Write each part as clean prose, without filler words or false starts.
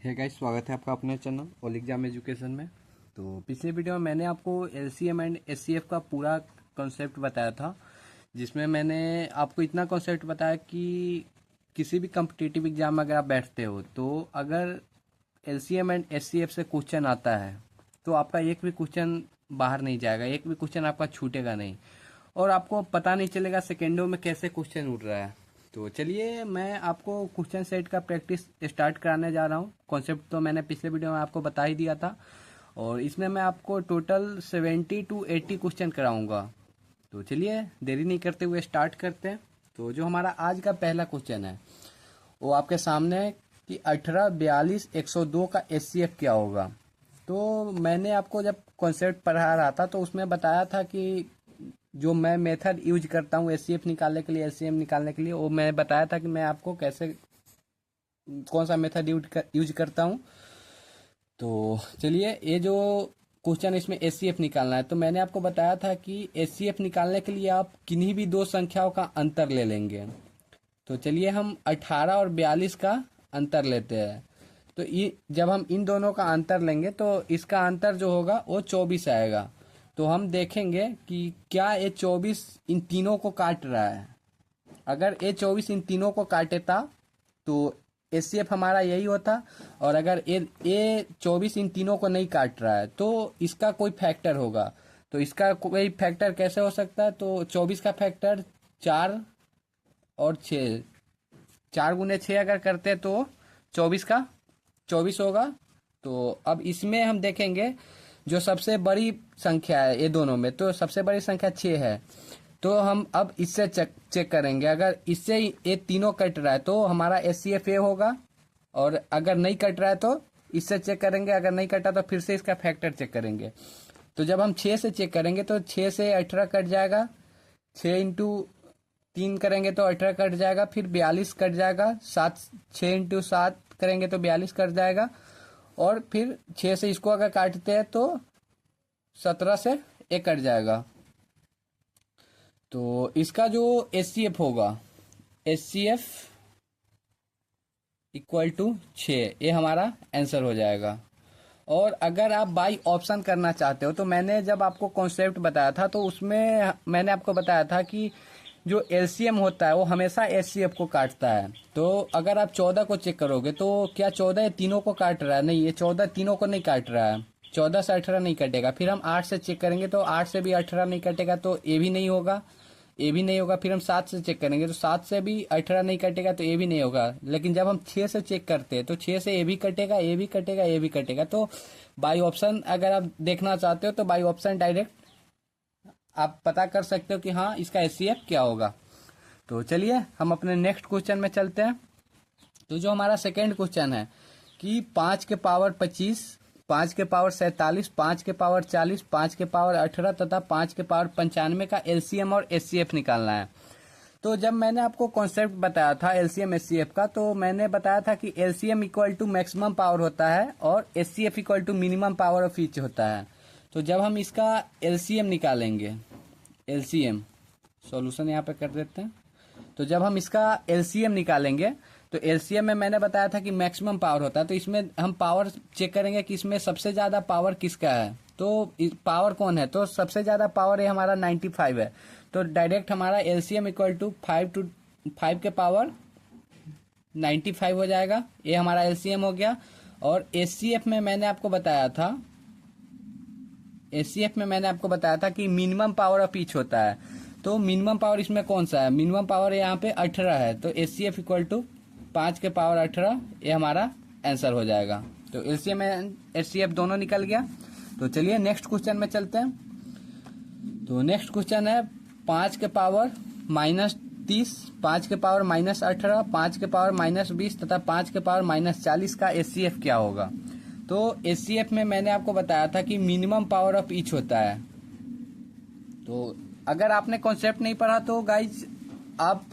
है गाइस, स्वागत है आपका अपने चैनल ऑल एग्जाम एजुकेशन में। तो पिछले वीडियो में मैंने आपको एलसीएम एंड एचसीएफ का पूरा कॉन्सेप्ट बताया था, जिसमें मैंने आपको इतना कॉन्सेप्ट बताया कि किसी भी कम्पिटिटिव एग्जाम में अगर आप बैठते हो तो अगर एलसीएम एंड एचसीएफ से क्वेश्चन आता है तो आपका एक भी क्वेश्चन बाहर नहीं जाएगा, एक भी क्वेश्चन आपका छूटेगा नहीं और आपको पता नहीं चलेगा सेकेंडों में कैसे क्वेश्चन उठ रहा है। तो चलिए मैं आपको क्वेश्चन सेट का प्रैक्टिस स्टार्ट कराने जा रहा हूँ। कॉन्सेप्ट तो मैंने पिछले वीडियो में आपको बता ही दिया था और इसमें मैं आपको टोटल 70 to 80 क्वेश्चन कराऊंगा। तो चलिए देरी नहीं करते हुए स्टार्ट करते हैं। तो जो हमारा आज का पहला क्वेश्चन है वो आपके सामने है कि 18, 42, 102 का एचसीएफ क्या होगा। तो मैंने आपको जब कॉन्सेप्ट पढ़ा रहा था तो उसमें बताया था कि जो मैं मेथड यूज करता हूँ एचसीएफ निकालने के लिए, एचसीएम निकालने के लिए, वो मैं बताया था कि मैं आपको कैसे कौन सा मेथड यूज करता हूँ। तो चलिए ये जो क्वेश्चन इसमें एचसीएफ निकालना है तो मैंने आपको बताया था कि एचसीएफ निकालने के लिए आप किन्हीं भी दो संख्याओं का अंतर ले लेंगे। तो चलिए हम 18 और 42 का अंतर लेते हैं। तो जब हम इन दोनों का अंतर लेंगे तो इसका अंतर जो होगा वो 24 आएगा। तो हम देखेंगे कि क्या ये 24 इन तीनों को काट रहा है। अगर ये 24 इन तीनों को काटेता तो एचसीएफ हमारा यही होता, और अगर ये 24 इन तीनों को नहीं काट रहा है तो इसका कोई फैक्टर होगा। तो इसका कोई फैक्टर कैसे हो सकता है? तो 24 का फैक्टर 4 और 6, 4 गुने 6 अगर करते तो 24 का 24 होगा। तो अब इसमें हम देखेंगे जो सबसे बड़ी संख्या है ये दोनों में, तो सबसे बड़ी संख्या 6 है। तो हम अब इससे चेक करेंगे, अगर इससे ये तीनों कट रहा है तो हमारा एचसीएफ ए होगा, और अगर नहीं कट रहा है तो इससे चेक करेंगे, अगर नहीं कटा तो फिर से इसका फैक्टर चेक करेंगे। तो जब हम 6 से चेक करेंगे तो 6 से 18 कट जाएगा, 6 इंटू 3 करेंगे तो 18 कट जाएगा, फिर 42 कट जाएगा, 6 इंटू 7 करेंगे तो 42 कट जाएगा, और फिर 6 से इसको अगर काटते हैं तो 17 से 1 कट जाएगा। तो इसका जो एचसीएफ होगा, एचसीएफ इक्वल टू 6, ये हमारा आंसर हो जाएगा। और अगर आप बाई ऑप्शन करना चाहते हो तो मैंने जब आपको कॉन्सेप्ट बताया था तो उसमें मैंने आपको बताया था कि जो एलसीएम होता है वो हमेशा एचसीएफ को काटता है। तो अगर आप 14 को चेक करोगे तो क्या 14 तीनों को काट रहा है? नहीं, ये 14 तीनों को नहीं काट रहा है, 14 से 18 नहीं कटेगा। फिर हम 8 से चेक करेंगे तो 8 से भी 18 नहीं कटेगा, तो ये भी नहीं होगा, ये भी नहीं होगा। फिर हम 7 से चेक करेंगे तो 7 से भी 18 नहीं कटेगा, तो ये भी नहीं होगा। लेकिन जब हम 6 से चेक करते हैं तो 6 से ये भी कटेगा, ये भी कटेगा, ये भी कटेगा। तो बाई ऑप्शन अगर आप देखना चाहते हो तो बाई ऑप्शन डायरेक्ट आप पता कर सकते हो कि हाँ इसका एचसीएफ क्या होगा। तो चलिए हम अपने नेक्स्ट क्वेश्चन में चलते हैं। तो जो हमारा सेकेंड क्वेश्चन है कि 5 के पावर 25, 5 के पावर 47, 5 के पावर 40, 5 के पावर 18 तथा 5 के पावर 95 का एलसीएम और एचसीएफ निकालना है। तो जब मैंने आपको कॉन्सेप्ट बताया था एलसीएम एचसीएफ का तो मैंने बताया था कि LCM equal to maximum power होता है और HCF equal to minimum power of each होता है। तो जब हम इसका एलसीएम निकालेंगे, एलसीएम सॉल्यूशन यहाँ पे कर देते हैं। तो जब हम इसका एलसीएम निकालेंगे तो एलसीएम में मैंने बताया था कि मैक्सिमम पावर होता है। तो इसमें हम पावर चेक करेंगे कि इसमें सबसे ज्यादा पावर किसका है। तो पावर कौन है? तो सबसे ज्यादा पावर है हमारा 95 है। तो डायरेक्ट हमारा एलसीएम इक्वल टू 5 के पावर 95 हो जाएगा। ये हमारा एलसीएम हो गया। और एचसीएफ में मैंने आपको बताया था, एचसीएफ में मैंने आपको बताया था कि मिनिमम पावर ऑफ ईच होता है। तो मिनिमम पावर इसमें कौन सा है? मिनिमम पावर यहाँ पे 18 है। तो एचसीएफ इक्वल टू 5 के पावर 18, ये हमारा आंसर हो जाएगा। तो एलसीएम एचसीएफ दोनों निकल गया। तो चलिए नेक्स्ट क्वेश्चन में चलते हैं। तो नेक्स्ट क्वेश्चन है 5 के पावर -30, 5 के पावर -18, 5 के पावर -20 तथा 5 के पावर -40 का एचसीएफ क्या होगा। तो एचसीएफ में मैंने आपको बताया था कि मिनिमम पावर ऑफ ईच होता है। तो अगर आपने कॉन्सेप्ट नहीं पढ़ा तो गाइज आप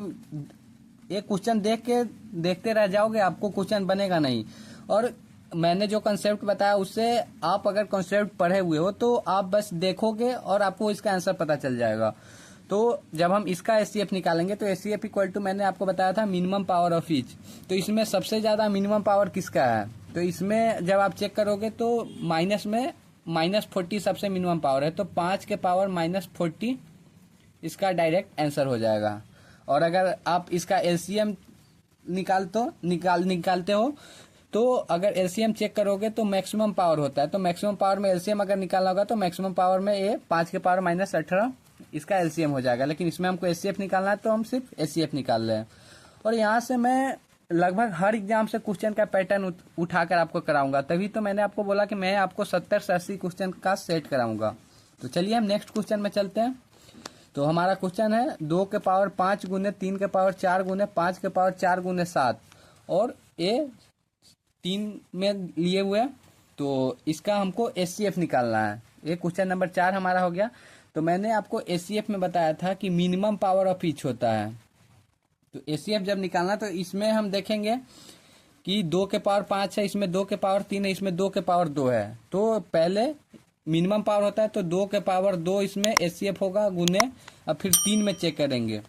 एक क्वेश्चन देखते रह जाओगे, आपको क्वेश्चन बनेगा नहीं। और मैंने जो कॉन्सेप्ट बताया उससे आप अगर कॉन्सेप्ट पढ़े हुए हो तो आप बस देखोगे और आपको इसका आंसर पता चल जाएगा। तो जब हम इसका एचसीएफ निकालेंगे तो एचसीएफ इक्वल टू मैंने आपको बताया था मिनिमम पावर ऑफ ईच। तो इसमें सबसे ज्यादा मिनिमम पावर किसका है? तो इसमें जब आप चेक करोगे तो माइनस में -40 सबसे मिनिमम पावर है, तो 5 के पावर -40 इसका डायरेक्ट आंसर हो जाएगा। और अगर आप इसका एलसीएम निकालते हो तो अगर एलसीएम चेक करोगे तो मैक्सिमम पावर होता है, तो मैक्सिमम पावर में एलसीएम अगर निकालना होगा तो मैक्सिमम पावर में ये 5 के पावर -18 इसका एलसीएम हो जाएगा। लेकिन इसमें हमको एचसीएफ निकालना है तो हम सिर्फ एचसीएफ निकाल रहे हैं। और यहाँ से मैं लगभग हर एग्जाम से क्वेश्चन का पैटर्न उठाकर आपको कराऊंगा, तभी तो मैंने आपको बोला कि मैं आपको 70 से 80 क्वेश्चन का सेट कराऊंगा। तो चलिए हम नेक्स्ट क्वेश्चन में चलते हैं। तो हमारा क्वेश्चन है 2 के पावर 5 गुने 3 के पावर 4 गुने 5 के पावर 4 गुने 7 और ये 3 में लिए हुए, तो इसका हमको एचसीएफ निकालना है। ये क्वेश्चन नंबर 4 हमारा हो गया। तो मैंने आपको एचसीएफ में बताया था कि मिनिमम पावर ऑफ ईच होता है। तो एचसीएफ जब निकालना तो इसमें हम देखेंगे कि 2 के पावर 5 है, इसमें 2 के पावर 3 है, इसमें 2 के पावर 2 है। तो पहले मिनिमम पावर होता है तो 2 के पावर 2 इसमें एचसीएफ होगा गुने, अब फिर 3 में चेक करेंगे।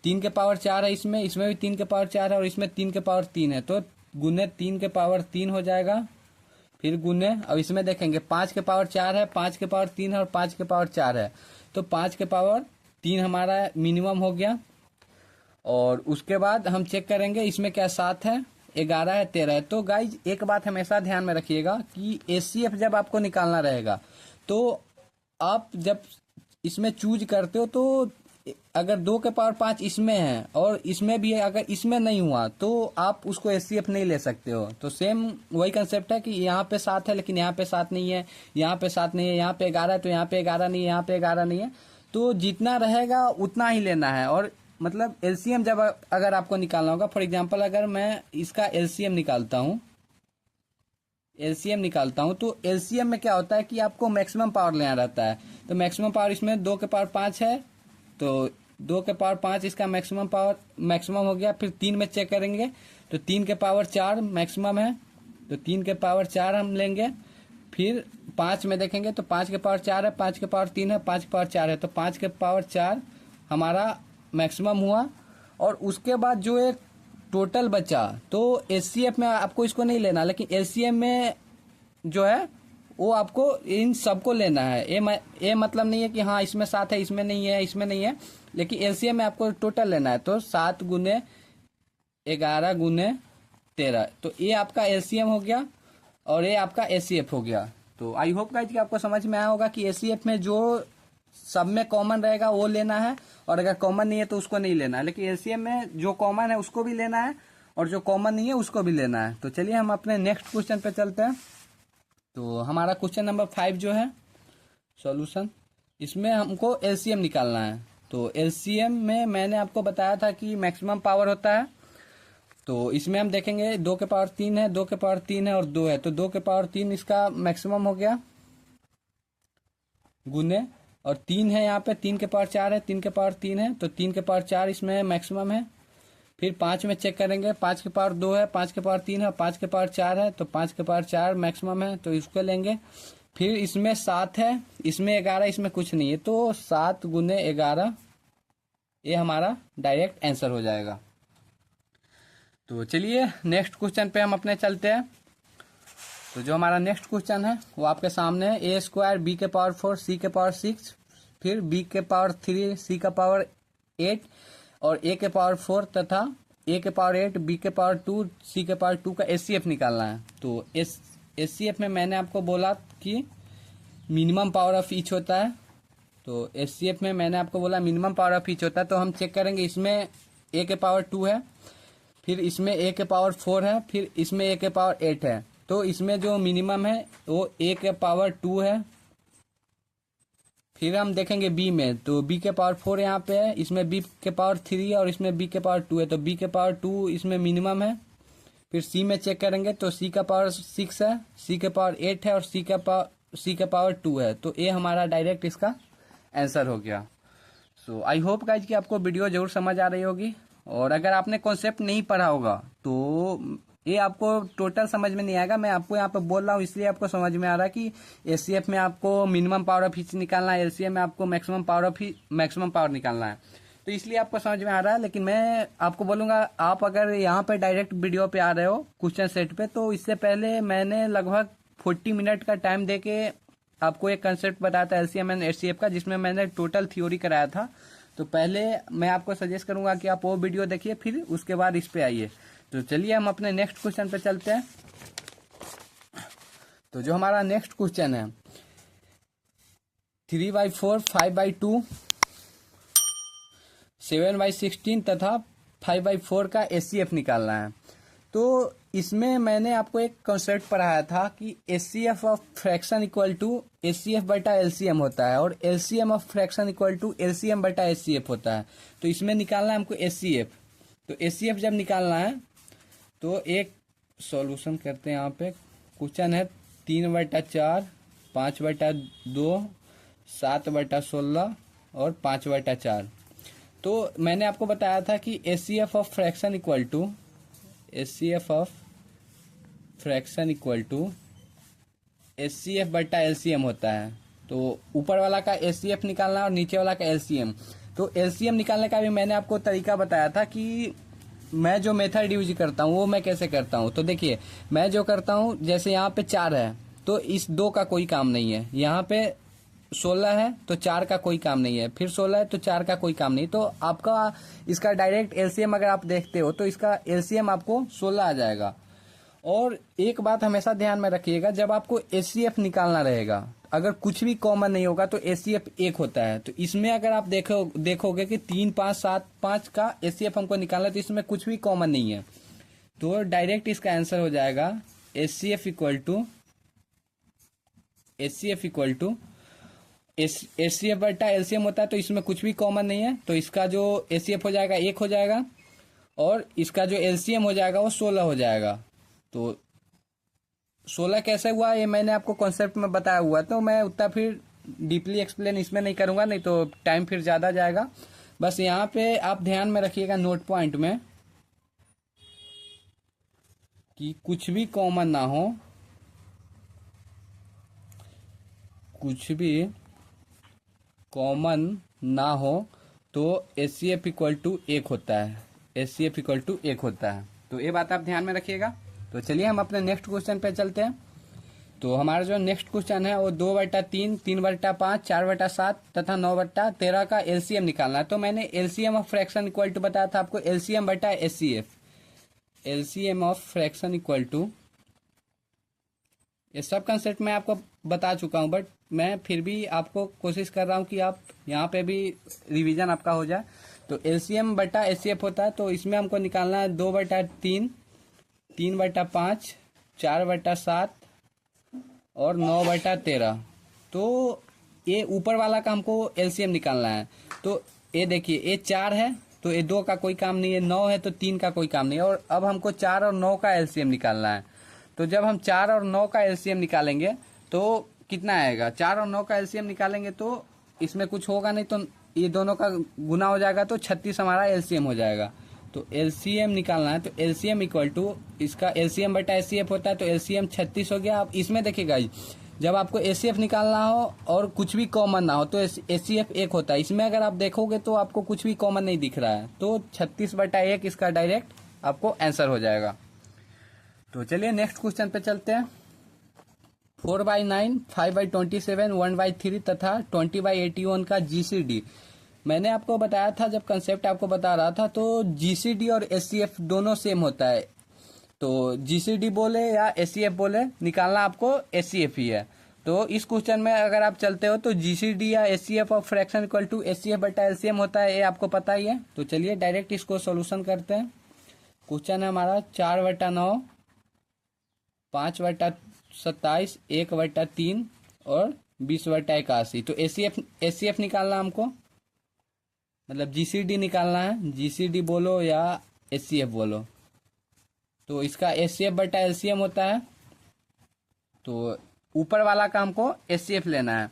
3 के पावर 4 है, इसमें भी 3 के पावर 4 है और इसमें 3 के पावर 3 है, तो गुने 3 के पावर 3 हो जाएगा। फिर गुने, अब इसमें देखेंगे 5 के पावर 4 है, 5 के पावर 3 है और 5 के पावर 4 है, तो 5 के पावर 3 हमारा मिनिमम हो गया। और उसके बाद हम चेक करेंगे इसमें क्या 7 है, 11 है, 13 है। तो गाइज एक बात हमेशा ध्यान में रखिएगा कि एचसीएफ जब आपको निकालना रहेगा तो आप जब इसमें चूज करते हो तो अगर 2 के पावर 5 इसमें है और इसमें भी है, अगर इसमें नहीं हुआ तो आप उसको एचसीएफ नहीं ले सकते हो। तो सेम वही कंसेप्ट है कि यहाँ पे 7 है लेकिन यहाँ पे 7 नहीं है, यहाँ पे 7 नहीं है, यहाँ पे 11 है तो यहाँ पे 11 नहीं है, यहाँ पे 11 नहीं है। तो जितना रहेगा उतना ही लेना है। और मतलब एलसीएम जब अगर आपको निकालना होगा, फॉर एग्जांपल अगर मैं इसका एलसीएम निकालता हूँ तो एलसीएम में क्या होता है कि आपको मैक्सिमम पावर लेना रहता है। तो मैक्सिमम पावर इसमें 2 के पावर 5 है, तो 2 के पावर 5 इसका मैक्सिमम हो गया। फिर 3 में चेक करेंगे तो 3 के पावर 4 मैक्सिमम है, तो 3 के पावर 4 हम लेंगे। फिर 5 में देखेंगे तो 5 के पावर 4 है, 5 के पावर 3 है, 5 के पावर 4 है, तो 5 के पावर 4 हमारा मैक्सिमम हुआ। और उसके बाद जो एक टोटल बचा तो एचसीएफ में आपको इसको नहीं लेना, लेकिन एलसीएम में जो है वो आपको इन सबको लेना है। ये मतलब नहीं है कि हाँ इसमें 7 है, इसमें नहीं है, इसमें नहीं है, लेकिन एलसीएम में आपको टोटल लेना है। तो 7 गुने 11 गुने 13, तो ये आपका एलसीएम हो गया और ये आपका एचसीएफ हो गया। तो आई होप गाइस कि आपको समझ में आया होगा कि एचसीएफ में जो सब में कॉमन रहेगा वो लेना है और अगर कॉमन नहीं है तो उसको नहीं लेना है, लेकिन एलसीएम में जो कॉमन है उसको भी लेना है और जो कॉमन नहीं है उसको भी लेना है। तो चलिए हम अपने नेक्स्ट क्वेश्चन पे चलते हैं। तो हमारा क्वेश्चन नंबर 5 जो है सॉल्यूशन, इसमें हमको एलसीएम निकालना है। तो एलसीएम में मैंने आपको बताया था कि मैक्सिमम पावर होता है। तो इसमें हम देखेंगे 2 के पावर 3 है, 2 के पावर 3 है और 2 है, तो 2 के पावर 3 इसका मैक्सिमम हो गया गुने, और 3 है यहाँ पे, 3 के पावर 4 है, 3 के पावर 3 है, तो 3 के पावर 4 इसमें मैक्सिमम है। फिर 5 में चेक करेंगे, 5 के पावर 2 है, 5 के पावर 3 है, 5 के पावर 4 है, तो 5 के पावर 4 मैक्सिमम है, तो इसको लेंगे। फिर इसमें 7 है, इसमें 11, इसमें कुछ नहीं है, तो 7 गुने 11 ये हमारा डायरेक्ट आंसर हो जाएगा। तो चलिए नेक्स्ट क्वेश्चन पे हम अपने चलते हैं। तो जो हमारा नेक्स्ट क्वेश्चन है वो आपके सामने है। ए स्क्वायर बी के पावर 4 सी के पावर 6 फिर बी के पावर 3 सी का पावर 8 और ए के पावर 4 तथा ए के पावर 8 बी के पावर 2 सी के पावर 2 का एचसीएफ निकालना है। तो एचसीएफ में मैंने आपको बोला कि मिनिमम पावर ऑफ ईच होता है। तो एचसीएफ में मैंने आपको बोला मिनिमम पावर ऑफ ईच होता है। तो हम चेक करेंगे, इसमें ए के पावर 2 है, फिर इसमें ए के पावर 4 है, फिर इसमें ए के पावर 8 है, तो इसमें जो मिनिमम है वो ए के पावर 2 है। फिर हम देखेंगे बी में, तो बी के पावर 4 यहाँ पे है, इसमें बी के पावर 3 है और इसमें बी के पावर 2 है, तो बी के पावर 2 इसमें मिनिमम है। फिर सी में चेक करेंगे तो सी का पावर 6 है, सी के पावर 8 है और सी के पावर 2 है, तो ये हमारा डायरेक्ट इसका आंसर हो गया। सो आई होप गाइज कि आपको वीडियो जरूर समझ आ रही होगी। और अगर आपने कॉन्सेप्ट नहीं पढ़ा होगा तो ये आपको टोटल समझ में नहीं आएगा। मैं आपको यहाँ पे बोल रहा हूँ इसलिए आपको समझ में आ रहा है कि एचसीएफ में आपको मिनिमम पावर ऑफ ईच निकालना है, एलसीएम में आपको मैक्सिमम पावर निकालना है। तो इसलिए आपको समझ में आ रहा है। लेकिन मैं आपको बोलूंगा, आप अगर यहाँ पे डायरेक्ट वीडियो पे आ रहे हो क्वेश्चन सेट पे, तो इससे पहले मैंने लगभग 40 मिनट का टाइम देके आपको एक कंसेप्ट बताया था एलसीएम एंड एचसीएफ का, जिसमें मैंने टोटल थ्योरी कराया था। तो पहले मैं आपको सजेस्ट करूंगा कि आप वो वीडियो देखिए, फिर उसके बाद इस पे आइए। तो चलिए हम अपने नेक्स्ट क्वेश्चन पे चलते हैं। तो जो हमारा नेक्स्ट क्वेश्चन है 3/4, 5/2, 7/16 तथा 5/4 का एचसीएफ निकालना है। तो इसमें मैंने आपको एक कॉन्सेप्ट पढ़ाया था कि HCF of fraction equal to HCF बटा एलसीएम होता है, और LCM of fraction equal to LCM बटा एचसीएफ होता है। तो इसमें निकालना है हमको एचसीएफ। तो एचसीएफ जब निकालना है तो एक सॉल्यूशन करते हैं। यहाँ पे क्वेश्चन है 3/4, 5/2, 7/16 और 5/4। तो मैंने आपको बताया था कि HCF of fraction equal to HCF of fraction equal to HCF बटा एलसीएम होता है। तो ऊपर वाला का एचसीएफ निकालना और नीचे वाला का एलसीएम। तो एलसीएम निकालने का भी मैंने आपको तरीका बताया था कि मैं जो मेथड यूज करता हूँ वो मैं कैसे करता हूँ। तो देखिए, मैं जो करता हूँ, जैसे यहाँ पे 4 है तो इस 2 का कोई काम नहीं है। यहाँ पे 16 है तो 4 का कोई काम नहीं है, फिर 16 है तो 4 का कोई काम नहीं। तो आपका इसका डायरेक्ट एलसीएम अगर आप देखते हो तो इसका एलसीएम आपको 16 आ जाएगा। और एक बात हमेशा ध्यान में रखिएगा, जब आपको एचसीएफ निकालना रहेगा, अगर कुछ भी कॉमन नहीं होगा तो एचसीएफ 1 होता है। तो इसमें अगर आप देखोगे कि 3, 5, 7, 5 का एचसीएफ हमको निकालना है, तो इसमें कुछ भी कॉमन नहीं है। तो डायरेक्ट इसका आंसर हो जाएगा एचसीएफ इक्वल टू एचसीएफ बटा एलसीएम होता है। तो इसमें कुछ भी कॉमन नहीं है, तो इसका जो एचसीएफ हो जाएगा 1 हो जाएगा, और इसका जो एलसीएम हो जाएगा वो 16 हो जाएगा। तो 16 कैसे हुआ ये मैंने आपको कॉन्सेप्ट में बताया हुआ, तो मैं उतना फिर डीपली एक्सप्लेन इसमें नहीं करूंगा, नहीं तो टाइम फिर ज्यादा जाएगा। बस यहाँ पे आप ध्यान में रखिएगा नोट पॉइंट में कि कुछ भी कॉमन ना हो, कुछ भी कॉमन ना हो तो एचसीएफ इक्वल टू 1 होता है। एचसीएफ इक्वल टू 1 होता है। तो ये बात आप ध्यान में रखिएगा। तो चलिए हम अपने नेक्स्ट क्वेश्चन पे चलते हैं। तो हमारा जो नेक्स्ट क्वेश्चन है वो 2/3, 3/5, 4/7 तथा 9/13 का एलसीएम निकालना है। तो मैंने LCM of fraction equal to बताया था आपको एलसीएम बटा HCF. LCM of fraction equal to, ये सब कंसेप्ट मैं आपको बता चुका हूं, बट मैं फिर भी आपको कोशिश कर रहा हूं कि आप यहाँ पे भी रिवीजन आपका हो जाए। तो एलसीएम बटा एचसीएफ होता है। तो इसमें हमको निकालना है 2/3, 3/5, 4/7 और 9/13। तो ये ऊपर वाला का हमको एलसीएम निकालना है। तो ये देखिए, ये 4 है तो ये 2 का कोई काम नहीं है, 9 है तो 3 का कोई काम नहीं है, और अब हमको 4 और 9 का एलसीएम निकालना है। तो जब हम 4 और 9 का एलसीएम निकालेंगे तो कितना आएगा? 4 और 9 का एलसीएम निकालेंगे तो इसमें कुछ होगा नहीं, तो ये दोनों का गुना हो जाएगा, तो 36 हमारा एलसीएम हो जाएगा। तो एलसीएम निकालना है, तो एलसीएम इक्वल टू इसका एलसीएम बटा एचसीएफ होता है, तो एलसीएम 36 हो गया। अब इसमें देखिएगा, जब आपको एचसीएफ निकालना हो और कुछ भी कॉमन ना हो तो एचसीएफ 1 होता है। इसमें अगर आप देखोगे तो आपको कुछ भी कॉमन नहीं दिख रहा है, तो 36/1 इसका डायरेक्ट आपको आंसर हो जाएगा। तो चलिए नेक्स्ट क्वेश्चन पे चलते हैं। 4/9, 5/27, 1/3 तथा 20/81 का जीसीडी। मैंने आपको बताया था, जब कंसेप्ट आपको बता रहा था, तो जीसीडी और एचसीएफ दोनों सेम होता है। तो जीसीडी बोले या एचसीएफ बोले, निकालना आपको एचसीएफ ही है। तो इस क्वेश्चन में अगर आप चलते हो तो जीसीडी या HCF of fraction equal to HCF बटा एलसीएम होता है, ये आपको पता ही है। तो चलिए डायरेक्ट इसको सोल्यूशन करते हैं। क्वेश्चन है हमारा 4/9, 5/27, 1/3 और 20/81। तो एचसीएफ निकालना हमको, मतलब जीसीडी निकालना है। जीसीडी बोलो या एचसीएफ बोलो, तो इसका एचसीएफ बटा एलसीएम होता है। तो ऊपर वाला का हमको एचसीएफ लेना है।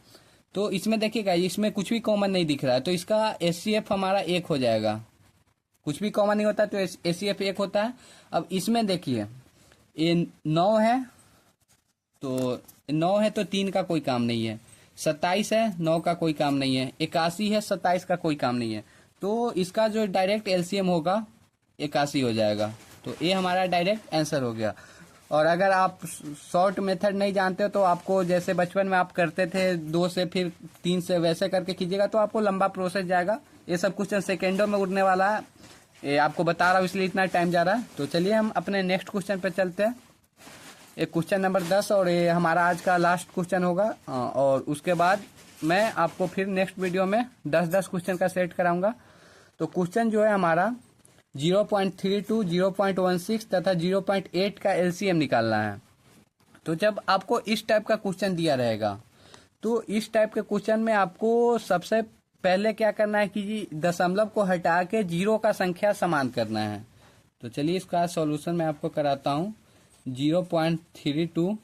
तो इसमें देखिएगा, इसमें कुछ भी कॉमन नहीं दिख रहा है, तो इसका एचसीएफ हमारा 1 हो जाएगा। कुछ भी कॉमन नहीं होता तो एचसीएफ 1 होता है। अब इसमें देखिए, ये 9 है तो 9 है तो 3 का कोई काम नहीं है। 27 है, 9 का कोई काम नहीं है। 81 है, 27 का कोई काम नहीं है। तो इसका जो डायरेक्ट एलसीएम होगा 81 हो जाएगा। तो ये हमारा डायरेक्ट आंसर हो गया। और अगर आप शॉर्ट मेथड नहीं जानते हो तो आपको जैसे बचपन में आप करते थे 2 से फिर 3 से वैसे करके कीजिएगा तो आपको लंबा प्रोसेस जाएगा। ये सब क्वेश्चन सेकेंडों में उड़ने वाला है, ये आपको बता रहा हूँ इसलिए इतना टाइम जा रहा है। तो चलिए हम अपने नेक्स्ट क्वेश्चन पे चलते हैं। एक क्वेश्चन नंबर 10 और ये हमारा आज का लास्ट क्वेश्चन होगा। और उसके बाद मैं आपको फिर नेक्स्ट वीडियो में 10-10 क्वेश्चन का सेट कराऊंगा। तो क्वेश्चन जो है हमारा 0.32, 0.16 तथा 0.8 का एलसीएम निकालना है। तो जब आपको इस टाइप का क्वेश्चन दिया रहेगा तो इस टाइप के क्वेश्चन में आपको सबसे पहले क्या करना है कि दशमलव को हटा के जीरो का संख्या समान करना है। तो चलिए इसका सॉल्यूशन मैं आपको कराता हूँ। 0.32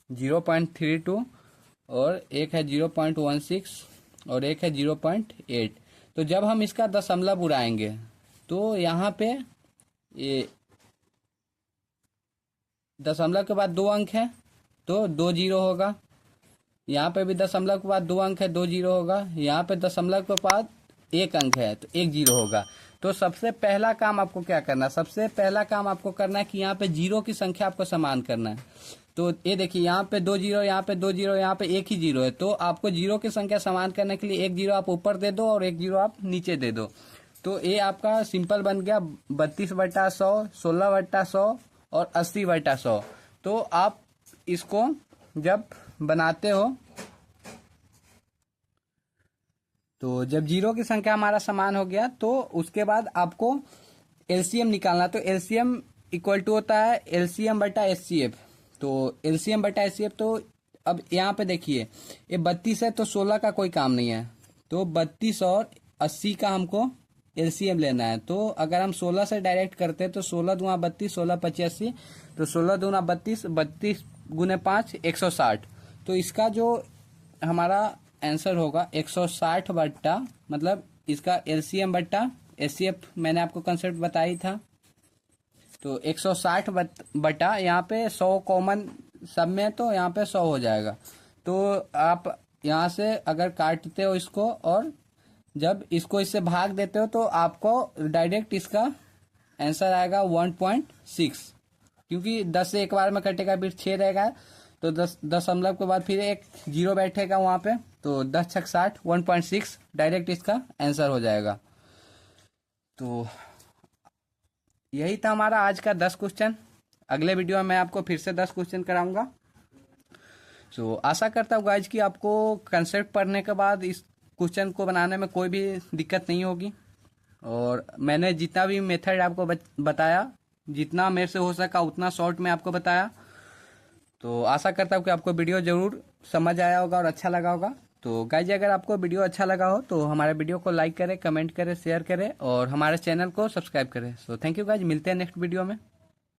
0.32 और एक है 0.16 और एक है 0.8। तो जब हम इसका दशमलव उड़ाएंगे तो यहाँ पे ये दशमलव के बाद 2 अंक है तो 2 जीरो होगा। यहाँ पे भी दशमलव के बाद 2 अंक है, 2 जीरो होगा। यहाँ पे दशमलव के बाद 1 अंक है तो 1 जीरो होगा। तो सबसे पहला काम आपको क्या करना है, सबसे पहला काम आपको करना है कि यहाँ पे जीरो की संख्या आपको समान करना है। तो ये देखिए यहाँ पे 2 जीरो, यहाँ पे 2 जीरो, यहाँ पे 1 ही जीरो है। तो आपको जीरो की संख्या समान करने के लिए 1 जीरो आप ऊपर दे दो और 1 जीरो आप नीचे दे दो। तो ये आपका सिंपल बन गया 32/100, 16/100 और 80/100। तो आप इसको जब बनाते हो तो जब जीरो की संख्या हमारा समान हो गया तो उसके बाद आपको एलसीएम निकालना। तो एलसीएम इक्वल टू होता है एलसीएम बटा एचसीएफ। तो एलसीएम बटा एचसीएफ, तो अब यहाँ पे देखिए ये 32 है तो 16 का कोई काम नहीं है। तो 32 और 80 का हमको एलसीएम लेना है। तो अगर हम 16 से डायरेक्ट करते हैं तो 16 दूना 32, 16 25 80, तो 16 दूना 32, 32 गुने 5 160। तो इसका जो हमारा आंसर होगा 160 बट्टा, मतलब इसका एलसीएम बट्टा एचसीएफ मैंने आपको कंसेप्ट बताया था। तो 160 बटा यहाँ पे 100 कॉमन सब में, तो यहाँ पे 100 हो जाएगा। तो आप यहाँ से अगर काटते हो इसको और जब इसको इससे भाग देते हो तो आपको डायरेक्ट इसका आंसर आएगा 1.6, क्योंकि 10 से एक बार में कटेगा फिर 6 रहेगा। तो 10 दशमलव के बाद फिर एक जीरो बैठेगा वहां पे, तो 10 छक 60, 1.6 डायरेक्ट इसका आंसर हो जाएगा। तो यही था हमारा आज का 10 क्वेश्चन। अगले वीडियो में मैं आपको फिर से 10 क्वेश्चन कराऊंगा। सो आशा करता हूँ गाइज कि आपको कंसेप्ट पढ़ने के बाद इस क्वेश्चन को बनाने में कोई भी दिक्कत नहीं होगी। और मैंने जितना भी मेथड आपको बताया, जितना मेरे से हो सका उतना शॉर्ट में आपको बताया। तो आशा करता हूँ कि आपको वीडियो जरूर समझ आया होगा और अच्छा लगा होगा। तो गाइज अगर आपको वीडियो अच्छा लगा हो तो हमारे वीडियो को लाइक करें, कमेंट करें, शेयर करें और हमारे चैनल को सब्सक्राइब करें। सो थैंक यू गाइज, मिलते हैं नेक्स्ट वीडियो में।